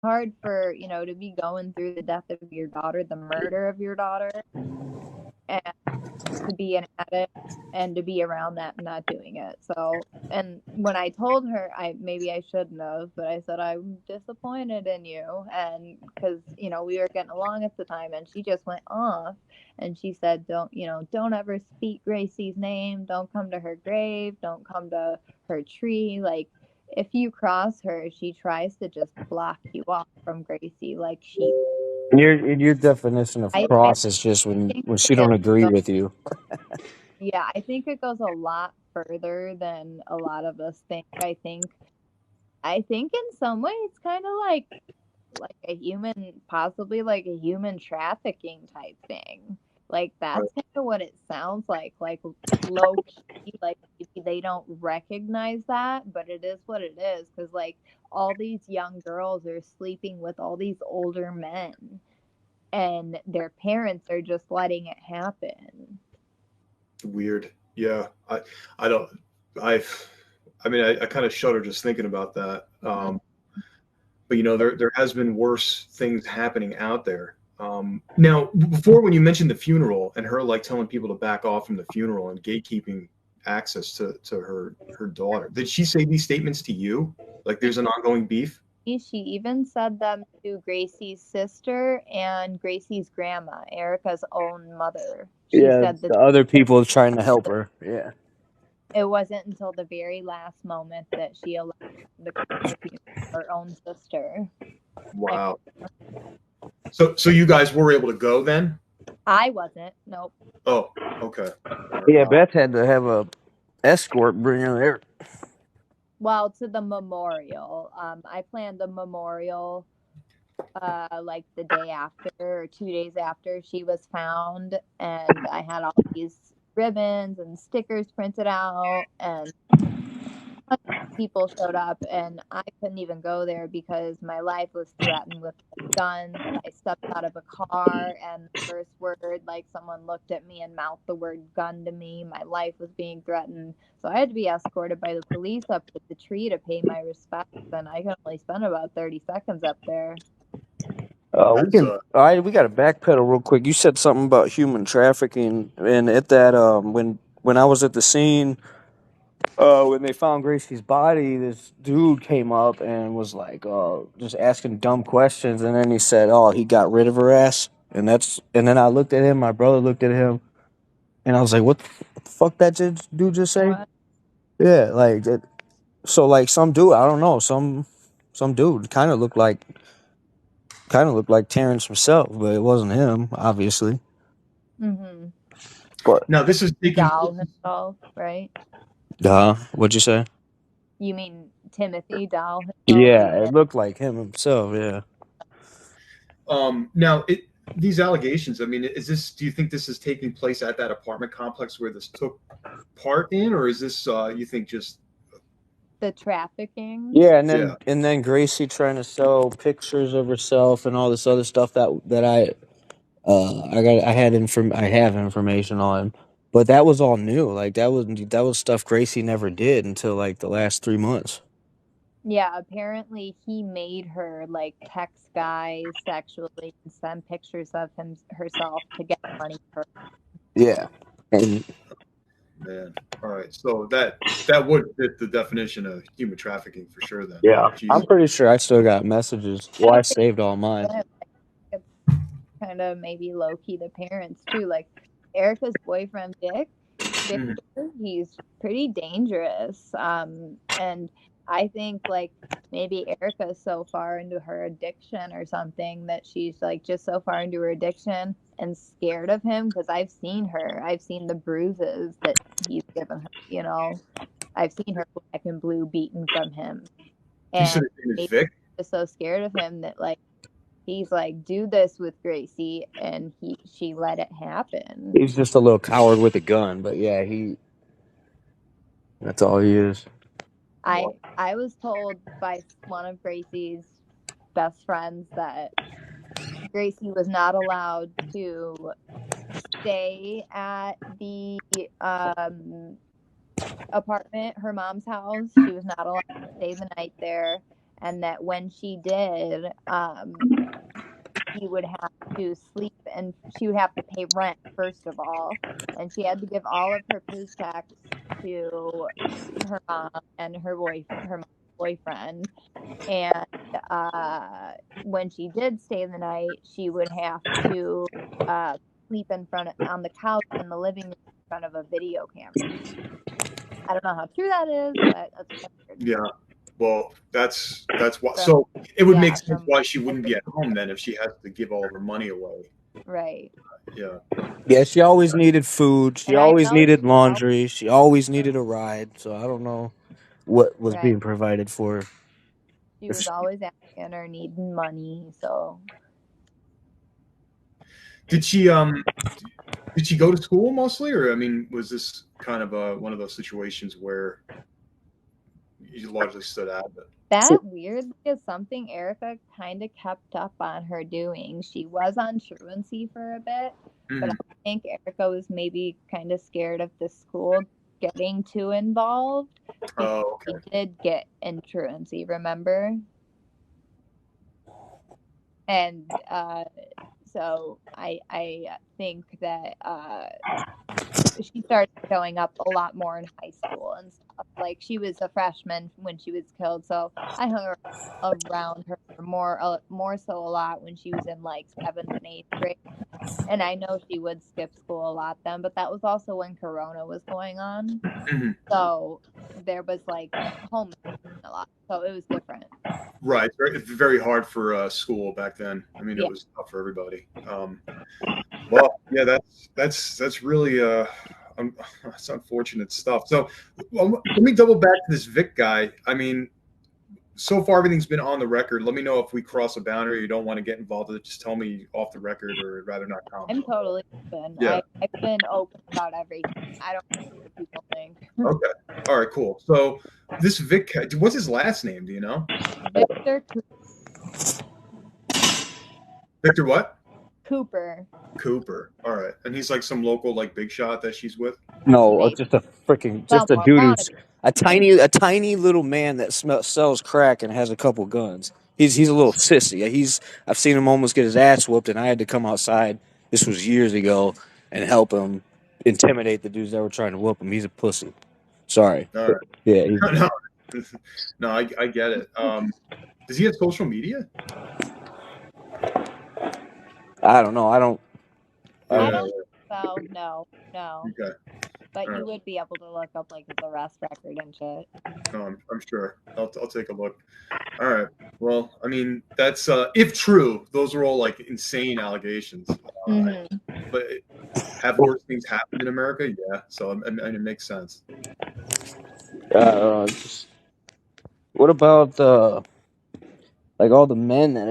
hard for, to be going through the death of your daughter, the murder of your daughter, and to be an addict and to be around that and not doing it. So, and when I told her, maybe I shouldn't have, but I said, I'm disappointed in you. And because, we were getting along at the time, and she just went off and she said, don't ever speak Gracie's name. Don't come to her grave. Don't come to her tree. Like, if you cross her, she tries to just block you off from Gracie. Like Your definition of I cross is just when think she don't it agree goes, with you. yeah, I think it goes a lot further than a lot of us think. I think in some way it's kind of like a human, possibly like a human trafficking type thing. Like Right. that's kind of what it sounds like low key. Like maybe they don't recognize that, but it is what it is. Because like all these young girls are sleeping with all these older men, and their parents are just letting it happen. Weird. Yeah. I don't. I've. I mean, I kind of shudder just thinking about that. But there has been worse things happening out there. Now, before when you mentioned the funeral and her like telling people to back off from the funeral and gatekeeping access to her daughter, did she say these statements to you? Like, there's an ongoing beef? She even said them to Gracie's sister and Gracie's grandma, Erica's own mother. She Yeah, said that the other people trying to help her. Yeah. it wasn't until the very last moment that she allowed them to come to the funeral, her own sister. And Wow. So you guys were able to go then? I wasn't. Nope. Oh, okay. Yeah, Beth had to have a escort bring her there. Well, to the memorial. I planned the memorial like the day after or 2 days after she was found, and I had all these ribbons and stickers printed out, and people showed up, and I couldn't even go there because my life was threatened with guns. I stepped out of a car, and the first word, like someone looked at me and mouthed the word gun to me. My life was being threatened. So I had to be escorted by the police up to the tree to pay my respects, and I could only spend about 30 seconds up there. We That's can. All right, we got to backpedal real quick. You said something about human trafficking, and at that when I was at the scene, when they found Gracie's body, this dude came up and was like, just asking dumb questions, and then he said, "Oh, he got rid of her ass," and then I looked at him, my brother looked at him, and I was like, what the fuck that dude just say?" What? Yeah, like that. So like some dude, I don't know, some dude kind of looked like Terrence himself, but it wasn't him, obviously. Mm-hmm. But now this is taking Doll himself, right? what'd you say? You mean Timothy Doll himself? Yeah, Yeah. it looked like him himself. Yeah. now these allegations. I mean, is this? Do you think this is taking place at that apartment complex where this took part in, or is this you think just The trafficking. Yeah, yeah? and then Gracie trying to sell pictures of herself and all this other stuff that I have information on, but that was all new. Like that was stuff Gracie never did until like the last 3 months. Yeah, apparently he made her like text guys sexually and send pictures of herself to get money for. Yeah, and Man, all right. So that would fit the definition of human trafficking for sure. Then, yeah, I'm jeez. pretty sure I still got messages. I Well, I don't think saved all mine. it's it's kind of maybe low key the parents too. Like Erica's boyfriend Mhm. Victor, he's pretty dangerous. And I think like maybe Erica's so far into her addiction or something that she's like just so far into her addiction and scared of him, because I've seen her. I've seen the bruises that he's given her. I've seen her black and blue beaten from him. You said And his name is maybe Vic. she's just so scared of him that like he's like, do this with Gracie, and she let it happen. He's just a little coward with a gun, but yeah, that's all he is. I was told by one of Gracie's best friends that Gracie was not allowed to stay at the apartment, her mom's house. She was not allowed to stay the night there. and that when she did, she would have to sleep and she would have to pay rent, first of all, and she had to give all of her paychecks to her mom and her mom's boyfriend. And when she did stay the night, she would have to sleep on the couch in the living room in front of a video camera. I don't know how true that is, but that's what I heard. Yeah. Well, that's why. So it would make sense why she wouldn't be at home then if she has to give all of her money away. Right. Yeah. Yeah, she always needed food. She And I always know needed laundry. She always needed a ride. So I don't know what was being provided for her. She was always asking or needing money. So Did she go to school mostly, or I mean, was this kind of one of those situations where you largely stood out of it? that weirdly is something Erica kind of kept up on her doing. She was on truancy for a bit, but I think Erica was maybe kind of scared of the school getting too involved. Oh, okay. She did get in truancy, remember? And so I think that she started showing up a lot more in high school and stuff. Like, she was a freshman when she was killed, so I hung around her more so a lot when she was in like 7th and 8th grade. And I know she would skip school a lot then, but that was also when Corona was going on. So there was like home a lot, so it was different. Right. It's very hard for school back then. I mean, it was tough for everybody. Well, yeah, that's really that's unfortunate stuff. So let me double back to this Vic guy. I mean, so far everything's been on the record. Let me know if we cross a boundary or you don't want to get involved with it. Just tell me off the record, or rather not comment. I'm totally open. Yeah. I've been open about everything. I don't care what people think. Okay. All right, cool. So this Vic, what's his last name? Do you know? Victor Victor what? Cooper. All right. And he's like some local like big shot that she's with? No, just a dude who's a tiny little man that sells crack and has a couple guns. He's a little sissy. I've seen him almost get his ass whooped, and I had to come outside. This was years ago, and help him intimidate the dudes that were trying to whoop him. He's a pussy. Sorry. All right. Yeah. No, I get it. Does he have social media? I don't know. I don't think so. No. Okay. But you would be able to look up like his arrest record and shit. I'm sure. I'll take a look. All right. Well, I mean, that's if true, those are all like insane allegations. But have worse things happened in America? Yeah. So and it makes sense. What about like all the men that